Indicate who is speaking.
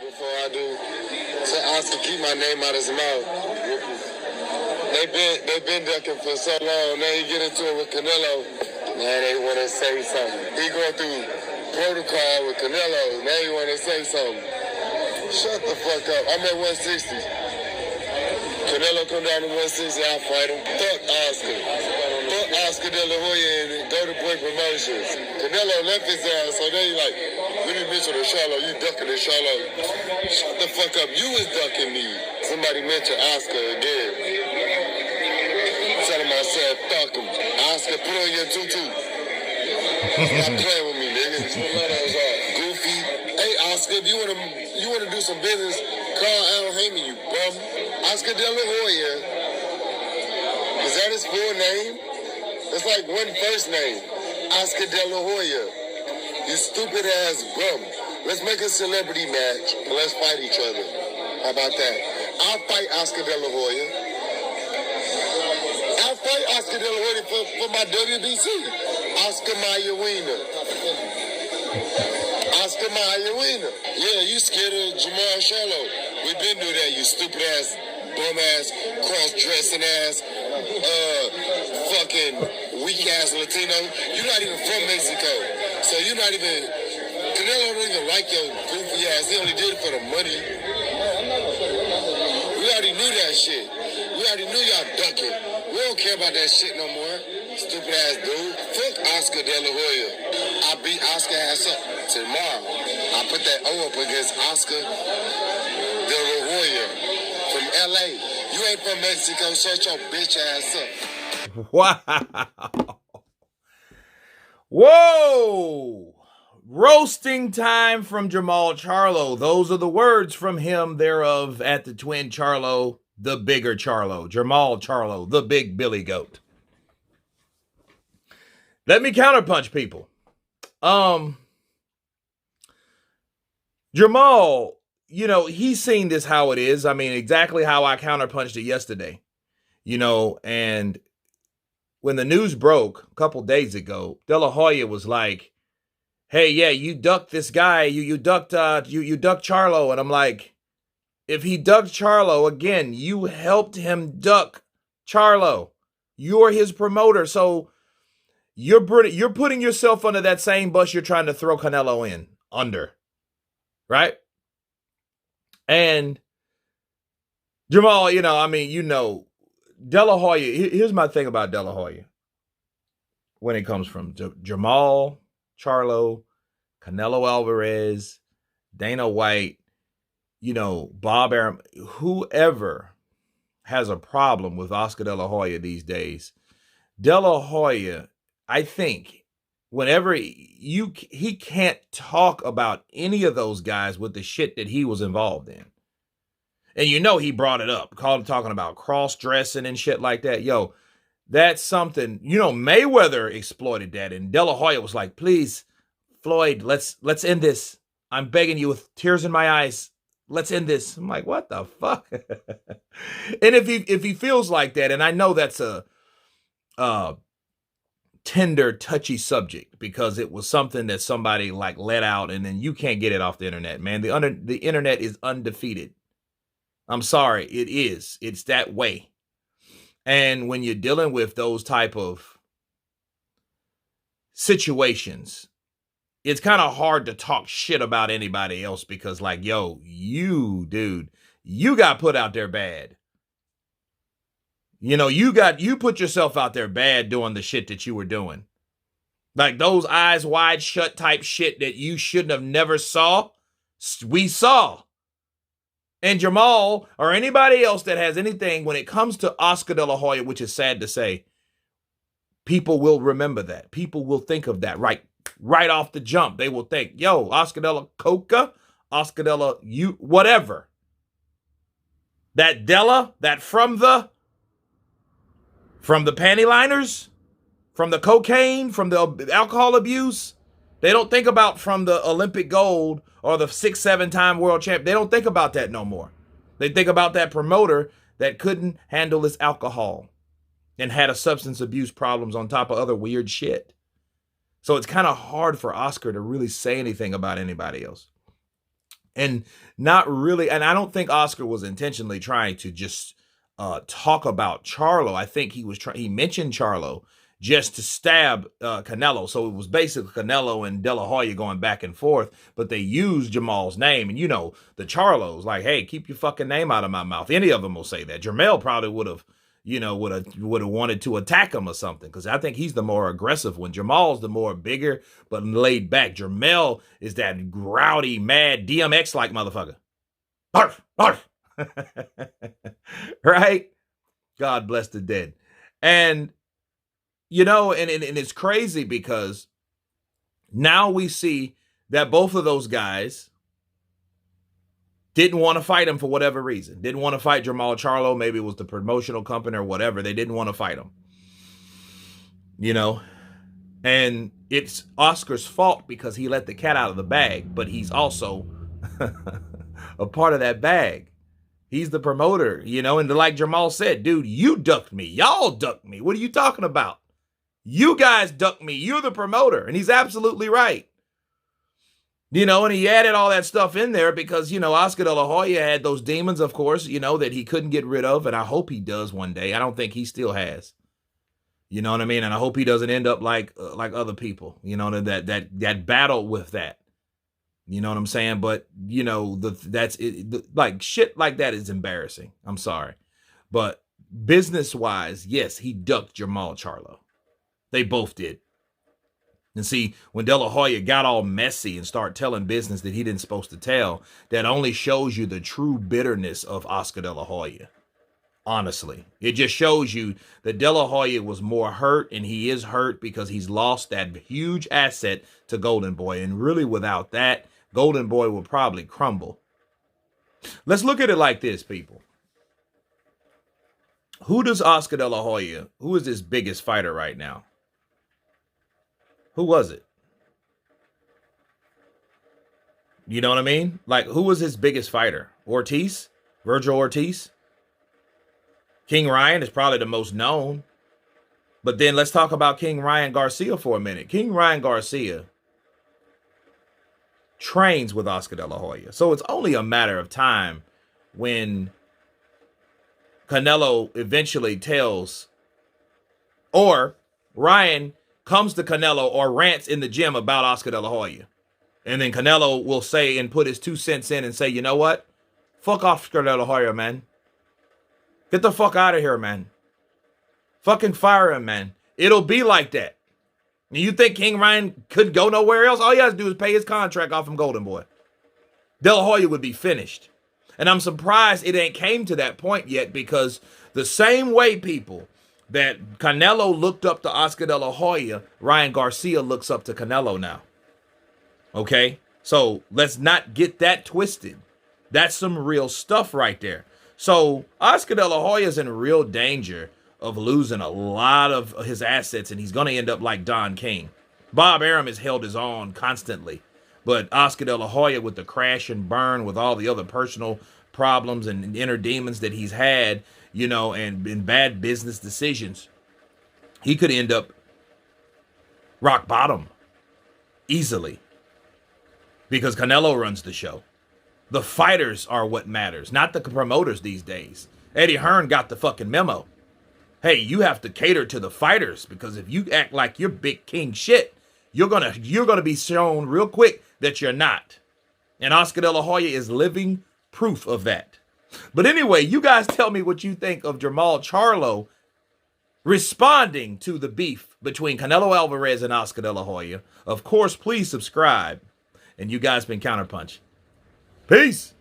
Speaker 1: before I do. So Oscar keep my name out his mouth. They been ducking for so long. Now you get into it with Canelo. Now they want to say something. He going through protocol with Canelo. Now you want to say something. Shut the fuck up. I'm at 160. Canelo come down to 160, I'll fight him. Fuck Oscar. Fuck Oscar Delahoya and go to Point Promotions. Canelo left his ass, so they like, Willie Mitchell to Charlo, you ducking to Charlo. Shut the fuck up, you was ducking me. Somebody mentioned Oscar again. Telling myself, fuck him. Oscar, put on your tutu. Stop playing with me, nigga. Goofy. Hey, Oscar, if you wanna do some business, call Al Heyman, you bum. Oscar Delahoya. Is that his full name? It's like one first name. Oscar Delahoya. You stupid ass bum. Let's make a celebrity match and let's fight each other. How about that? I'll fight Oscar Delahoya. I'll fight Oscar Delahoya for my WBC. Oscar Mayer-Wiener. Oscar Mayer-Wiener. Yeah, you scared of Jermall Charlo. We been through that, you stupid ass, bum ass, cross-dressing ass, fucking weak ass Latino. You're not even from Mexico. So you're not even, Canelo don't even like your goofy ass. He only did it for the money. We already knew that shit. We already knew y'all ducking. We don't care about that shit no more. Stupid ass dude. Fuck Oscar Delahoya. I beat Oscar ass up tomorrow. I put that O up against Oscar Delahoya from LA. You ain't from Mexico, shut your bitch ass up.
Speaker 2: Wow. Whoa. Roasting time from Jermall Charlo. Those are the words from him thereof at the twin Charlo, the bigger Charlo. Jermall Charlo, the big Billy Goat. Let me counterpunch people. Jermall, you know, he's seen this how it is. I mean, exactly how I counterpunched it yesterday. You know, and when the news broke a couple days ago, Delahoya was like, hey, yeah, you ducked this guy. You ducked Charlo. And I'm like, if he ducked Charlo, again, you helped him duck Charlo. You're his promoter. So you're putting yourself under that same bus you're trying to throw Canelo in under. Right? And Jermall, you know, I mean, you know, Delahoya, here's my thing about Delahoya. When it comes from Jermall, Charlo, Canelo Alvarez, Dana White, you know, Bob Arum, whoever has a problem with Oscar Delahoya these days, Delahoya, I think, whenever he can't talk about any of those guys with the shit that he was involved in. And you know he brought it up, talking about cross-dressing and shit like that. Yo, that's something, you know, Mayweather exploited that. And Delahoya was like, please, Floyd, let's end this. I'm begging you with tears in my eyes. Let's end this. I'm like, what the fuck? And if he feels like that, and I know that's a tender, touchy subject because it was something that somebody like let out and then you can't get it off the internet, man. The internet is undefeated. I'm sorry, it is. It's that way. And when you're dealing with those type of situations, it's kind of hard to talk shit about anybody else because like, yo, you, dude, you got put out there bad. You know, you put yourself out there bad doing the shit that you were doing. Like those eyes wide shut type shit that you shouldn't have never saw, we saw. And Jermall or anybody else that has anything when it comes to Oscar Delahoya, which is sad to say, people will remember that. People will think of that right off the jump. They will think, yo, Oscar Dela Coca, Oscar Dela, you, whatever. That Della, that from the panty liners, from the cocaine, from the alcohol abuse. They don't think about from the Olympic gold or the 6-7 time world champ. They don't think about that no more. They think about that promoter that couldn't handle his alcohol and had a substance abuse problems on top of other weird shit. So it's kind of hard for Oscar to really say anything about anybody else. And not really, and I don't think Oscar was intentionally trying to just talk about Charlo. I think he mentioned Charlo just to stab Canelo. So it was basically Canelo and Delahoya going back and forth, but they used Jermall's name. And the Charlos, like, hey, keep your fucking name out of my mouth. Any of them will say that. Jermall probably would have wanted to attack him or something, because I think he's the more aggressive one. Jermall's the more bigger but laid back. Jermall is that rowdy, mad, DMX-like motherfucker. Barf, barf. Right? God bless the dead. And, and it's crazy because now we see that both of those guys didn't want to fight him for whatever reason. Didn't want to fight Jermall Charlo. Maybe it was the promotional company or whatever. They didn't want to fight him. And it's Oscar's fault because he let the cat out of the bag, but he's also a part of that bag. He's the promoter, and like Jermall said, dude, you ducked me. Y'all ducked me. What are you talking about? You guys ducked me. You're the promoter. And he's absolutely right. And he added all that stuff in there because, Oscar De La Hoya had those demons, of course, that he couldn't get rid of. And I hope he does one day. I don't think he still has. You know what I mean? And I hope he doesn't end up like other people, that battle with that. You know what I'm saying? But, like shit like that is embarrassing. I'm sorry. But business-wise, yes, he ducked Jermall Charlo. They both did. And see, when De La Hoya got all messy and started telling business that he didn't supposed to tell, that only shows you the true bitterness of Oscar De La Hoya. Honestly, it just shows you that De La Hoya was more hurt, and he is hurt because he's lost that huge asset to Golden Boy. And really, without that, Golden Boy will probably crumble. Let's look at it like this, people. Who does Oscar De La Hoya, who is his biggest fighter right now? Who was it? You know what I mean? Like, who was his biggest fighter? Ortiz? Virgil Ortiz? King Ryan is probably the most known. But then let's talk about King Ryan Garcia for a minute. King Ryan Garcia trains with Oscar De La Hoya. So it's only a matter of time when Canelo eventually tells, or Ryan comes to Canelo or rants in the gym about Oscar De La Hoya. And then Canelo will say and put his 2 cents in and say, you know what? Fuck Oscar De La Hoya, man. Get the fuck out of here, man. Fucking fire him, man. It'll be like that. You think King Ryan could go nowhere else? All he has to do is pay his contract off from Golden Boy. De La Hoya would be finished. And I'm surprised it ain't came to that point yet, because the same way, people, that Canelo looked up to Oscar De La Hoya, Ryan Garcia looks up to Canelo now. Okay? So let's not get that twisted. That's some real stuff right there. So Oscar De La Hoya is in real danger of losing a lot of his assets, and he's going to end up like Don King. Bob Arum has held his own constantly, but Oscar De La Hoya, with the crash and burn, with all the other personal problems and inner demons that he's had, and in bad business decisions, he could end up rock bottom easily, because Canelo runs the show. The fighters are what matters, not the promoters these days. Eddie Hearn got the fucking memo. Hey, you have to cater to the fighters, because if you act like you're big king shit, you're gonna be shown real quick that you're not. And Oscar De La Hoya is living proof of that. But anyway, you guys tell me what you think of Jermall Charlo responding to the beef between Canelo Alvarez and Oscar De La Hoya. Of course, please subscribe. And you guys been Counterpunch. Peace.